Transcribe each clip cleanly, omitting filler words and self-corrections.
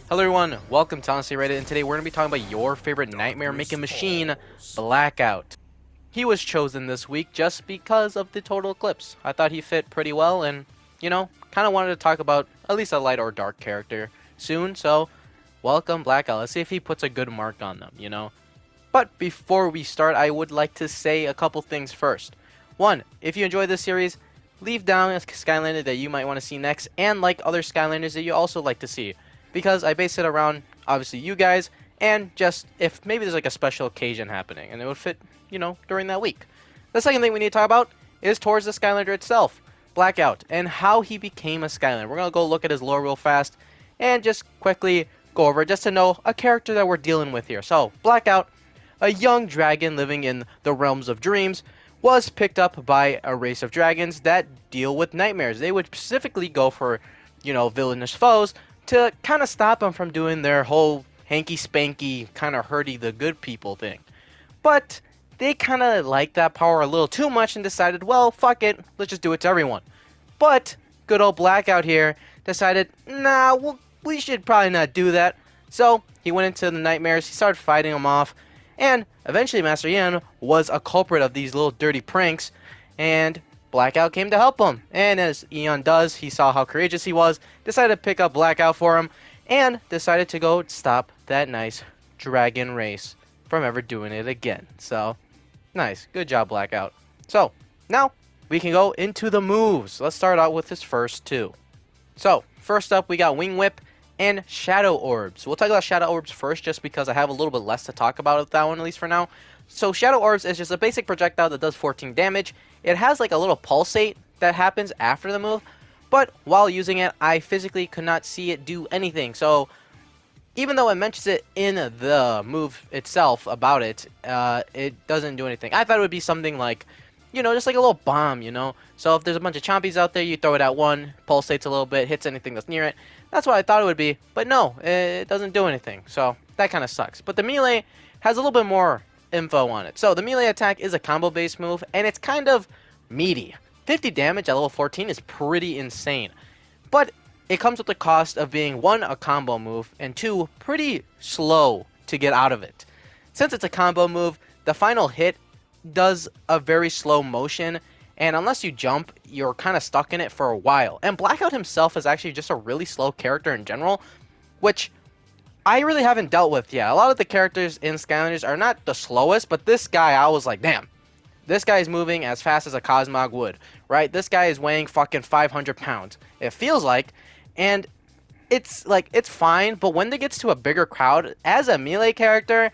Hello everyone, welcome to Honestly Rated, and today we're going to be talking about your favorite nightmare making machine, Blackout. He was chosen this week just because of the total eclipse. I thought he fit pretty well and, kind of wanted to talk about at least a light or dark character soon, so welcome Blackout. Let's see if he puts a good mark on them. But before we start, I would like to say a couple things first. One, if you enjoyed this series, leave down a Skylander that you might want to see next, and like other Skylanders that you also like to see. Because I base it around, obviously, you guys, and just if maybe there's like a special occasion happening, and it would fit, during that week. The second thing we need to talk about is towards the Skylander itself, Blackout, and how he became a Skylander. We're going to go look at his lore real fast, and just quickly go over it just to know a character that we're dealing with here. So, Blackout, a young dragon living in the realms of dreams, was picked up by a race of dragons that deal with nightmares. They would specifically go for, villainous foes, to kind of stop them from doing their whole hanky-spanky, kind of hurty the good people thing. But they kind of liked that power a little too much and decided, well, fuck it, let's just do it to everyone. But good old Blackout here decided, nah, we should probably not do that. So he went into the nightmares, he started fighting them off, and eventually Master Ian was a culprit of these little dirty pranks, and Blackout came to help him, and as Eon does, he saw how courageous he was, decided to pick up Blackout for him, and decided to go stop that nice dragon race from ever doing it again. So, nice. Good job, Blackout. So, now, we can go into the moves. Let's start out with his first two. So, first up, we got Wing Whip and Shadow Orbs. We'll talk about Shadow Orbs first, just because I have a little bit less to talk about with that one, at least for now. So Shadow Orbs is just a basic projectile that does 14 damage. It has like a little pulsate that happens after the move, but while using it, I physically could not see it do anything. So even though it mentions it in the move itself about it, it doesn't do anything. I thought it would be something like, just like a little bomb. So if there's a bunch of chompies out there, you throw it at one, pulsates a little bit, hits anything that's near it. That's what I thought it would be, but no, it doesn't do anything. So that kind of sucks. But the melee has a little bit more info on it. So the melee attack is a combo based move, and it's kind of meaty. 50 damage at level 14 is pretty insane, but it comes with the cost of being one, a combo move, and two, pretty slow to get out of it. Since it's a combo move, the final hit does a very slow motion, and unless you jump, you're kind of stuck in it for a while. And Blackout himself is actually just a really slow character in general, which I really haven't dealt with yet. A lot of the characters in Skylanders are not the slowest, but this guy, I was like, damn, this guy is moving as fast as a Cosmog would, right? This guy is weighing fucking 500 pounds, it feels like, and it's like, it's fine, but when it gets to a bigger crowd, as a melee character,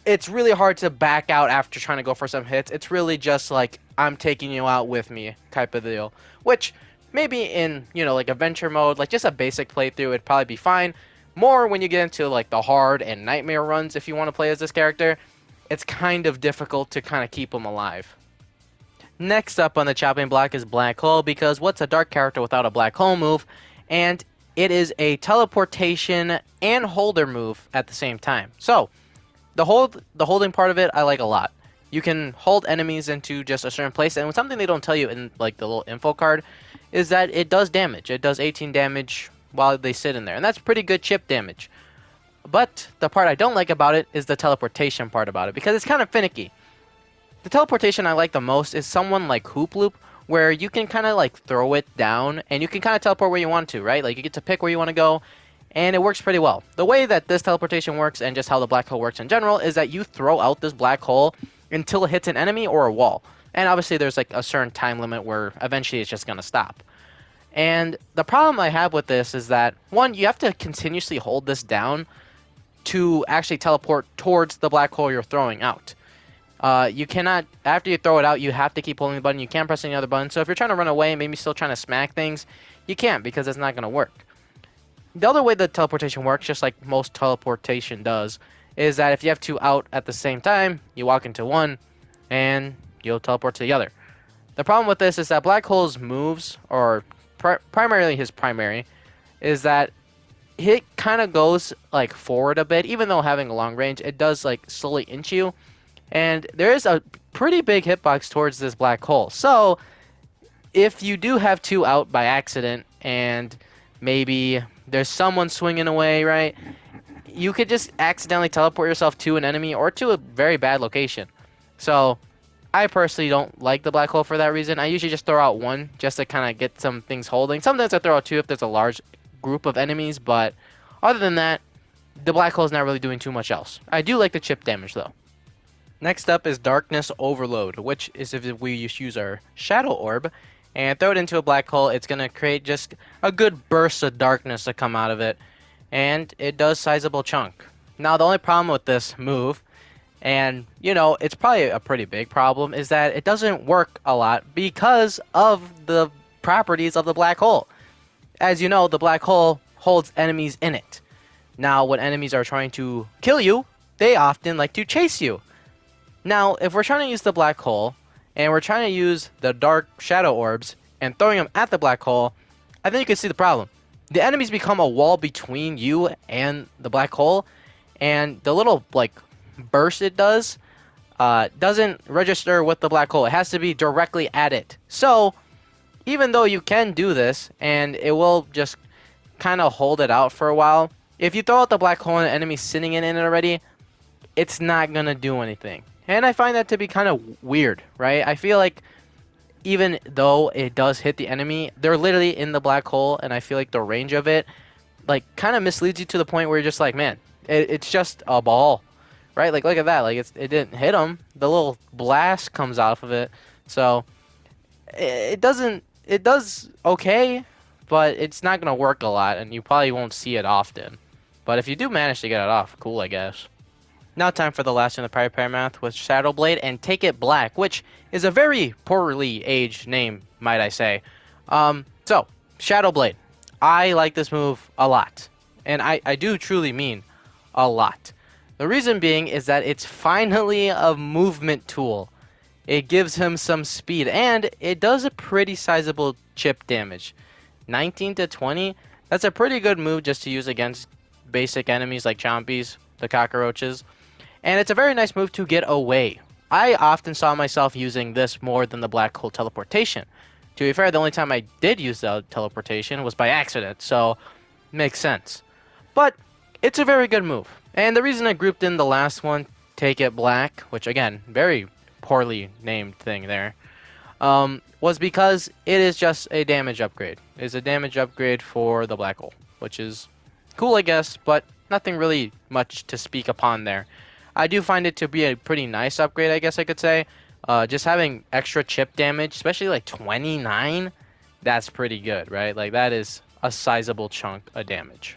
it's really hard to back out after trying to go for some hits. It's really just like, I'm taking you out with me type of deal, which maybe in, like adventure mode, like just a basic playthrough, it'd probably be fine. More when you get into like the hard and nightmare runs, if you want to play as this character, it's kind of difficult to kind of keep him alive. Next up on the chopping block is Black Hole, because what's a dark character without a Black Hole move? And it is a teleportation and holder move at the same time. So the holding part of it I like a lot. You can hold enemies into just a certain place, and something they don't tell you in like the little info card is that it does damage. It does 18 damage while they sit in there, and that's pretty good chip damage. But the part I don't like about it is the teleportation part about it, because it's kind of finicky. The teleportation I like the most is someone like Hoop Loop, where you can kind of like throw it down and you can kind of teleport where you want to, right? Like you get to pick where you want to go, and it works pretty well. The way that this teleportation works, and just how the black hole works in general, is that you throw out this black hole until it hits an enemy or a wall. And obviously there's like a certain time limit where eventually it's just going to stop. And the problem I have with this is that, one, you have to continuously hold this down to actually teleport towards the black hole you're throwing out. You cannot, after you throw it out, you have to keep holding the button. You can't press any other button. So if you're trying to run away and maybe still trying to smack things, you can't, because it's not going to work. The other way the teleportation works, just like most teleportation does, is that if you have two out at the same time, you walk into one and you'll teleport to the other. The problem with this is that Black Hole's moves, or primarily his primary, is that it kind of goes like forward a bit. Even though having a long range, it does like slowly inch you, and there is a pretty big hitbox towards this black hole. So if you do have two out by accident, and maybe there's someone swinging away, right? You could just accidentally teleport yourself to an enemy or to a very bad location. So I personally don't like the black hole for that reason. I usually just throw out one just to kind of get some things holding. Sometimes I throw out two if there's a large group of enemies, but other than that, the black hole is not really doing too much else. I do like the chip damage though. Next up is Darkness Overload, which is if we use our Shadow Orb and throw it into a black hole, it's going to create just a good burst of darkness to come out of it, and it does sizable chunk. Now the only problem with this move, and you know it's probably a pretty big problem, is that it doesn't work a lot because of the properties of the black hole. As you know, the black hole holds enemies in it. Now when enemies are trying to kill you, they often like to chase you. Now if we're trying to use the black hole and we're trying to use the dark shadow orbs and throwing them at the black hole, I think you can see the problem. The enemies become a wall between you and the black hole, and the little like burst it does doesn't register with the black hole. It has to be directly at it. So even though you can do this and it will just kind of hold it out for a while, if you throw out the black hole and the enemy's sitting in it already, it's not gonna do anything. And I find that to be kind of weird, right? I feel like even though it does hit the enemy, they're literally in the black hole, and I feel like the range of it like kind of misleads you to the point where you're just like, man, it's just a ball, right? Like look at that, like it didn't hit him. The little blast comes off of it, so it does okay, but it's not gonna work a lot, and you probably won't see it often. But if you do manage to get it off, cool, I guess. Now time for the last in the Pirate Paramount with Shadow Blade and Take It Black, which is a very poorly aged name, might I say. So, Shadow Blade. I like this move a lot. And I do truly mean a lot. The reason being is that it's finally a movement tool. It gives him some speed, and it does a pretty sizable chip damage. 19 to 20, that's a pretty good move just to use against basic enemies like chompies, the cockroaches. And it's a very nice move to get away. I often saw myself using this more than the black hole teleportation. To be fair, the only time I did use the teleportation was by accident, so makes sense. But it's a very good move. And the reason I grouped in the last one, Take It Black, which again, very poorly named thing there, was because it is just a damage upgrade. It's a damage upgrade for the black hole, which is cool, I guess, but nothing really much to speak upon there. I do find it to be a pretty nice upgrade, I guess I could say. Just having extra chip damage, especially like 29, that's pretty good, right? Like that is a sizable chunk of damage.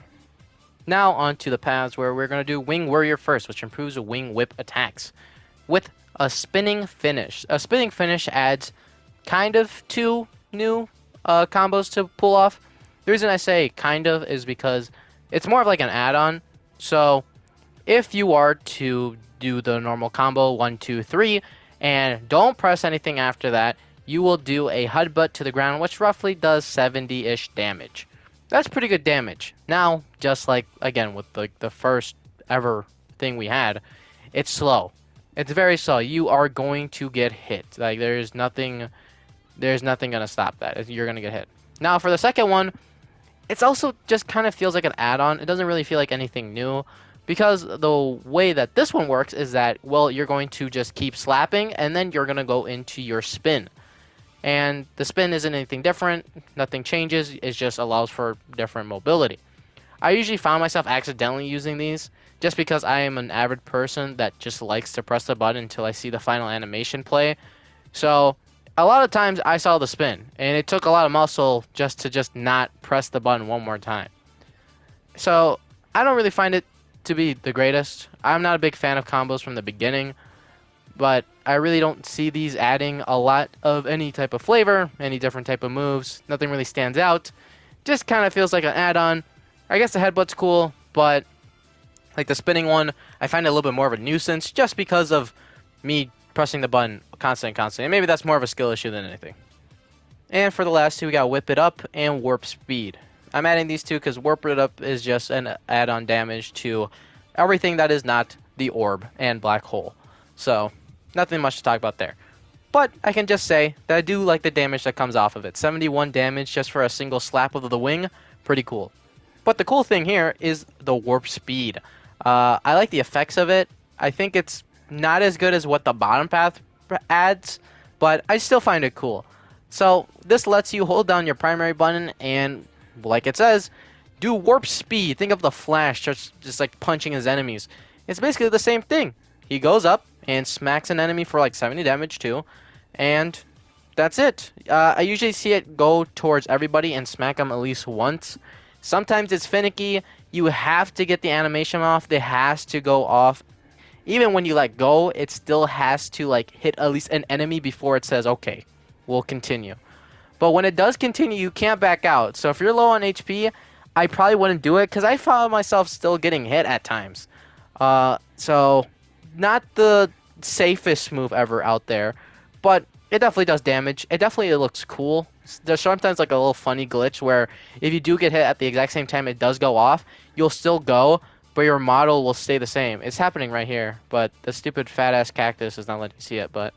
Now on to the paths where we're going to do Wing Warrior first, which improves Wing Whip attacks with a spinning finish. A spinning finish adds kind of two new combos to pull off. The reason I say kind of is because it's more of like an add-on. So if you are to do the normal combo 1, 2, 3 and don't press anything after that, you will do a headbutt to the ground, which roughly does 70-ish damage. That's pretty good damage. Now, just like again with the first ever thing we had, it's slow. It's very slow. You are going to get hit. Like there's nothing gonna stop that. You're gonna get hit. Now for the second one, it's also just kind of feels like an add-on. It doesn't really feel like anything new. Because the way that this one works is that, well, you're going to just keep slapping, and then you're going to go into your spin. And the spin isn't anything different. Nothing changes. It just allows for different mobility. I usually found myself accidentally using these just because I am an avid person that just likes to press the button until I see the final animation play. So a lot of times I saw the spin, and it took a lot of muscle just to not press the button one more time. So I don't really find it to be the greatest. I'm not a big fan of combos from the beginning, but I really don't see these adding a lot of any type of flavor, any different type of moves. Nothing really stands out. Just kind of feels like an add-on. I guess the headbutt's cool, but like the spinning one, I find it a little bit more of a nuisance just because of me pressing the button constantly. And maybe that's more of a skill issue than anything. And for the last two, we got Whip It Up and Warp Speed. I'm adding these two because Warp It Up is just an add-on damage to everything that is not the orb and black hole. So, nothing much to talk about there. But I can just say that I do like the damage that comes off of it. 71 damage just for a single slap of the wing. Pretty cool. But the cool thing here is the warp speed. I like the effects of it. I think it's not as good as what the bottom path adds, but I still find it cool. So this lets you hold down your primary button and, like it says, do warp speed. Think of the Flash just like punching his enemies. It's basically the same thing. He goes up and smacks an enemy for like 70 damage too, and that's it. I usually see it go towards everybody and smack them at least once. Sometimes it's finicky. You have to get the animation off. It has to go off. Even when you let go, it still has to like hit at least an enemy before it says, okay, we'll continue. But when it does continue, you can't back out. So if you're low on HP, I probably wouldn't do it because I found myself still getting hit at times. So not the safest move ever out there, but it definitely does damage. It looks cool. There's sometimes like a little funny glitch where if you do get hit at the exact same time it does go off, you'll still go, but your model will stay the same. It's happening right here, but the stupid fat ass cactus is not letting you see it. But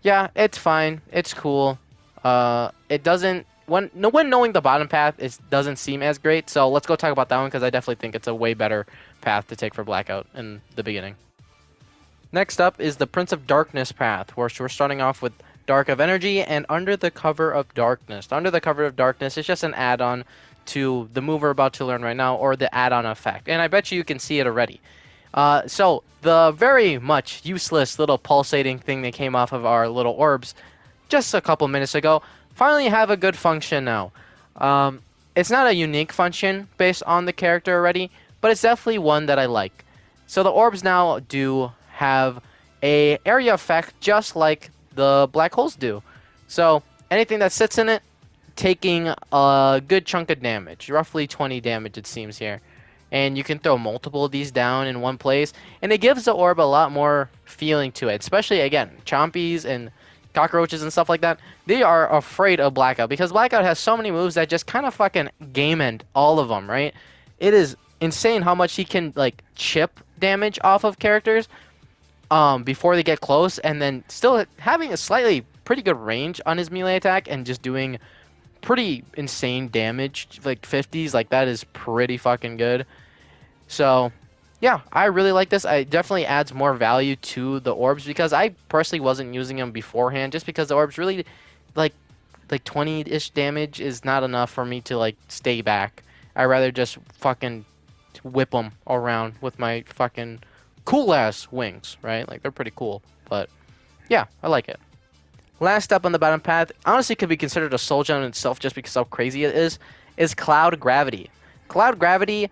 yeah, it's fine. It's cool. It doesn't when knowing the bottom path, it doesn't seem as great. So let's go talk about that one because I definitely think it's a way better path to take for Blackout in the beginning. Next up is the Prince of Darkness path, where we're starting off with Dark of Energy and Under the Cover of Darkness. Under the Cover of Darkness is just an add-on to the move we're about to learn right now, or the add-on effect. And I bet you can see it already. So the very much useless little pulsating thing that came off of our little orbs just a couple minutes ago finally have a good function now. It's not a unique function based on the character already, but it's definitely one that I like. So the orbs now do have a area effect just like the black holes do. So anything that sits in it taking a good chunk of damage, roughly 20 damage it seems here. And you can throw multiple of these down in one place, and it gives the orb a lot more feeling to it, especially again chompies and cockroaches and stuff like that. They are afraid of Blackout because Blackout has so many moves that just kind of fucking game end all of them, right? It is insane how much he can like chip damage off of characters before they get close, and then still having a slightly pretty good range on his melee attack and just doing pretty insane damage, like 50s. Like that is pretty fucking good. So yeah, I really like this. It definitely adds more value to the orbs because I personally wasn't using them beforehand, just because the orbs really like 20-ish damage is not enough for me to like stay back. I'd rather just fucking whip them around with my fucking cool ass wings, right? Like they're pretty cool. But yeah, I like it. Last up on the bottom path, honestly could be considered a soul gem in itself just because how crazy it is Cloud Gravity. Cloud Gravity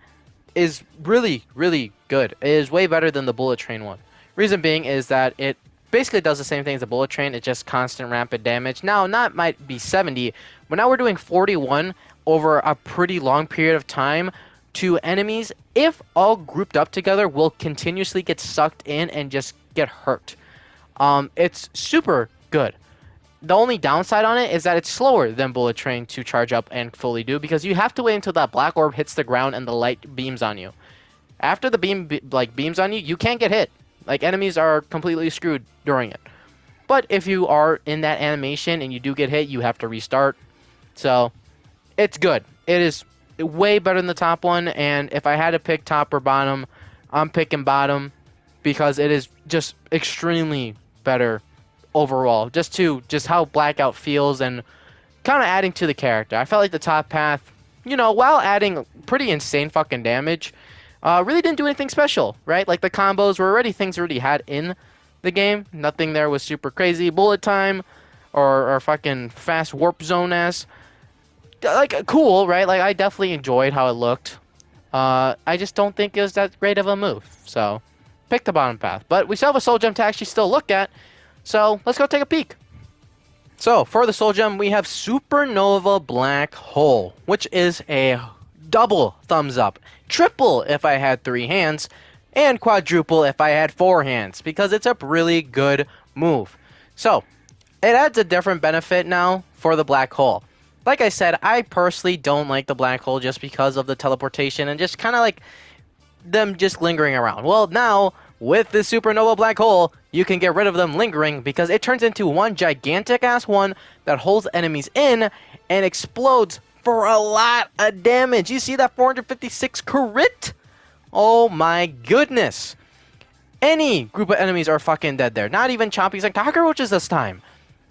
is really, really good. It is way better than the Bullet Train one. Reason being is that it basically does the same thing as the Bullet Train. It's just constant rapid damage. Now, not might be 70, but now we're doing 41 over a pretty long period of time to enemies. If all grouped up together, will continuously get sucked in and just get hurt. It's super good. The only downside on it is that it's slower than Bullet Train to charge up and fully do, because you have to wait until that black orb hits the ground and the light beams on you. After the beam beams on you, you can't get hit. Like enemies are completely screwed during it. But if you are in that animation and you do get hit, you have to restart. So it's good. It is way better than the top one, and if I had to pick top or bottom, I'm picking bottom because it is just extremely better overall, just how Blackout feels and kind of adding to the character. I felt like the top path, while adding pretty insane fucking damage, really didn't do anything special, right? Like the combos were already things already had in the game. Nothing there was super crazy. Bullet time or fucking fast warp zone ass. Like cool, right? Like I definitely enjoyed how it looked. I just don't think it was that great of a move. So pick the bottom path. But we still have a soul gem to actually still look at. So let's go take a peek. So for the soul gem, we have Supernova Black Hole, which is a double thumbs up, triple if I had 3 hands, and quadruple if I had 4 hands, because it's a really good move. So it adds a different benefit now for the black hole. Like I said, I personally don't like the black hole just because of the teleportation and just kind of like them just lingering around. Well, now with the Supernova Black Hole, you can get rid of them lingering because it turns into one gigantic ass one that holds enemies in and explodes for a lot of damage. You see that 456 crit? Oh my goodness. Any group of enemies are fucking dead there. Not even chompies and cockroaches this time.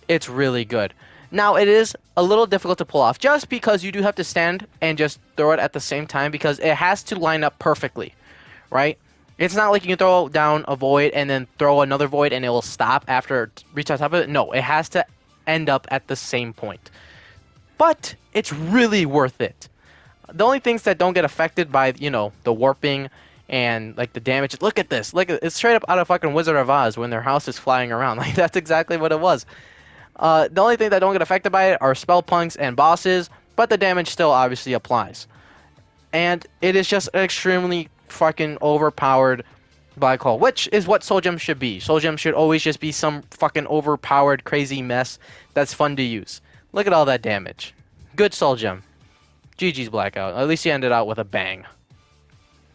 It's really good. Now, it is a little difficult to pull off just because you do have to stand and just throw it at the same time because it has to line up perfectly, right? It's not like you can throw down a void and then throw another void and it will stop after it reaches on top of it. No, it has to end up at the same point. But it's really worth it. The only things that don't get affected by, you know, the warping and like the damage. Look at this. Look at it's straight up out of fucking Wizard of Oz when their house is flying around. Like that's exactly what it was. The only thing that don't get affected by it are spell punks and bosses, but the damage still obviously applies. And it is just an extremely fucking overpowered black hole, which is what Soul Gem should be. Soul Gem should always just be some fucking overpowered crazy mess that's fun to use. Look at all that damage. Good Soul Gem. GG's Blackout. At least you ended out with a bang.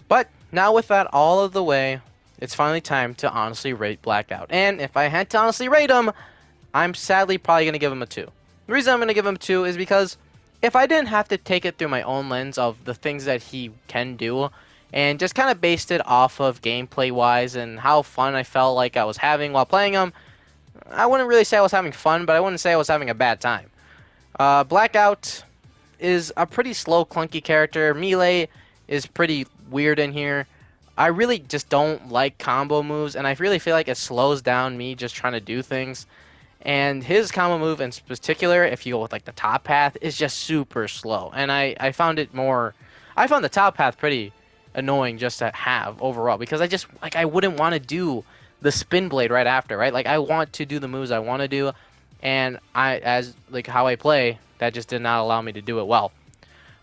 But now with that all of the way, it's finally time to honestly rate Blackout. And if I had to honestly rate him, I'm sadly probably going to give him a 2. The reason I'm going to give him a 2 is because if I didn't have to take it through my own lens of the things that he can do and just kind of based it off of gameplay-wise and how fun I felt like I was having while playing him, I wouldn't really say I was having fun, but I wouldn't say I was having a bad time. Blackout is a pretty slow, clunky character. Melee is pretty weird in here. I really just don't like combo moves, and I really feel like it slows down me just trying to do things. And his combo move in particular, if you go with like the top path, is just super slow. And I found the top path pretty annoying just to have overall because I just like I wouldn't want to do the spin blade right after, right? Like I want to do the moves I want to do, and as like how I play, that just did not allow me to do it well.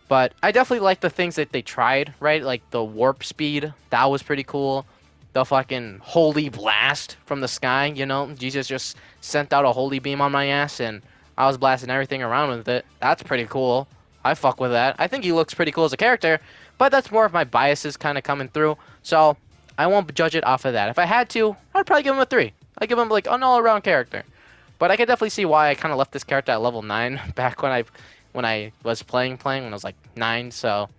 But I definitely like the things that they tried, right? Like the warp speed, that was pretty cool. The fucking holy blast from the sky, you know? Jesus just sent out a holy beam on my ass, and I was blasting everything around with it. That's pretty cool. I fuck with that. I think he looks pretty cool as a character, but that's more of my biases kind of coming through, so I won't judge it off of that. If I had to, I'd probably give him a 3. I'd give him like an all-around character. But I could definitely see why I kind of left this character at level 9 back when I was playing when I was like 9, so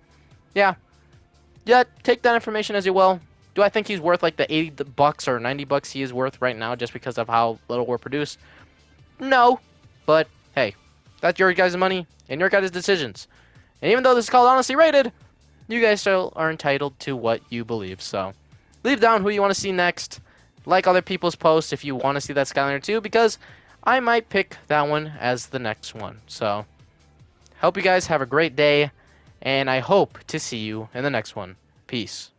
yeah. Yeah, take that information as you will. Do I think he's worth like the $80 or $90 he is worth right now just because of how little we're produced? No. But, hey, that's your guys' money and your guys' decisions. And even though this is called Honestly Rated, you guys still are entitled to what you believe. So, leave down who you want to see next. Like other people's posts if you want to see that Skylander too, because I might pick that one as the next one. So, hope you guys have a great day, and I hope to see you in the next one. Peace.